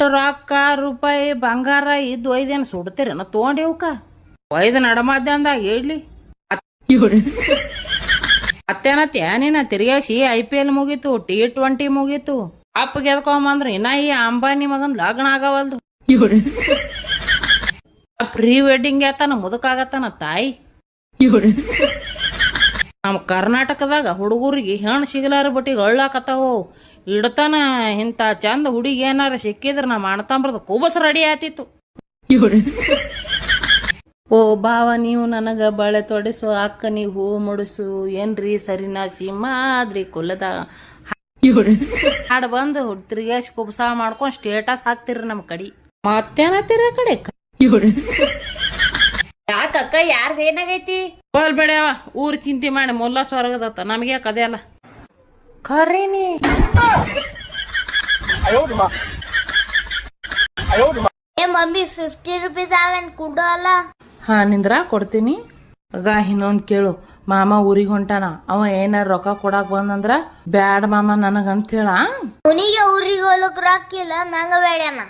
ಅಷ್ಟು ರೊಕ್ಕ ರೂಪಾಯಿ ಬಂಗಾರ ಇದ್ದು ಒಯ್ದೇನು ಸುಡ್ತೀರೇನ ತೊಗೊಂಡಿವ್ಕ ಒಯ್ದು ನಡಮದ್ದಂದಾಗ ಹೇಳಿ ಮತ್ತೇನತ್ಯ ನೀನ ತಿರ್ಗಾಸಿ IPL ಮುಗೀತು T20 ಮುಗೀತು ಅಪ್ಪ ಗೆದ್ಕೊಂಬಂದ್ರ ಇನ್ನ ಈ ಅಂಬಾನಿ ಮಗನ್ ಲಗ್ನ ಆಗವಲ್ದು ಪ್ರೀ ವೆಡ್ಡಿಂಗ್ ಆತನ ಮುದಕಾಗತ್ತಾನ ತಾಯಿ ನಮ್ಮ ಕರ್ನಾಟಕದಾಗ ಹುಡುಗರಿಗೆ ಹೆಣ್ಣು ಸಿಗಲಾರ ಬಟ್ಟಿಗೆ ಅಳ್ಳಾಕತ್ತಾವು ಇಡತಾನ ಇಂಥ ಚಂದ ಹುಡುಗಿ ಏನಾರ ಸಿಕ್ಕಿದ್ರ ನಮ್ಮ ಅಣ್ಣತಂಬ್ರದ ಕುಬಸ್ ರೆಡಿ ಆತಿತ್ತು ಓ ಬಾವ ನೀವು ನನಗ ಬಳೆ ತೊಡಿಸು ಅಕ್ಕ ನೀವು ಹೂ ಮುಡಿಸು ಏನ್ರಿ ಸರಿನಾ ಸಿಂಹಾದ್ರಿ ಕುಲದ ಹಾಡು ಬಂದು ತಿರ್ಗ್ಯಾಸಿ ಕುಬ್ಸ ಮಾಡ್ಕೊಂಡ್ ಸ್ಟೇಟಸ್ ಹಾಕ್ತಿರ್ರಿ ನಮ್ ಕಡೆ ಮತ್ತೇನತ್ತೀರ ಕಡೆ ಯಾಕಕ್ಕ ಯಾರ್ದ ಏನಾಗೈತಿ ಹೋಲ್ ಬೇಡ್ಯಾವ ಊರ್ ಚಿಂತೆ ಮಾಡಿ ಮೊಲ್ಲ ಸ್ವರ್ಗದತ್ತ ನಮ್ಗೆ ಕದೆ ಅಲ್ಲ ಖರೀನಿ ಏ ಮಮ್ಮಿ 50 ರೂಪೀಸ್ ಅವೇನ್ ಕೊಡಲ್ಲ ಹಾ ನಿಂದ್ರ ಕೊಡ್ತೀನಿ ಆಗ ಇನ್ನೊಂದ್ ಕೇಳು ಮಾಮ ಊರಿಗೆ ಹೊಂಟಾನ ಅವ ಏನಾರ ರೊಕ್ಕ ಕೊಡಾಕ್ ಬಂದಂದ್ರ ಬ್ಯಾಡ ಮಾಮ ನನಗಂತ ಹೇಳ ಅವನಿಗೆ ಊರಿಗೆ ಹೋಲಕ್ ರಾಕಿಲ್ಲ ನಂಗ ಬೇಡನ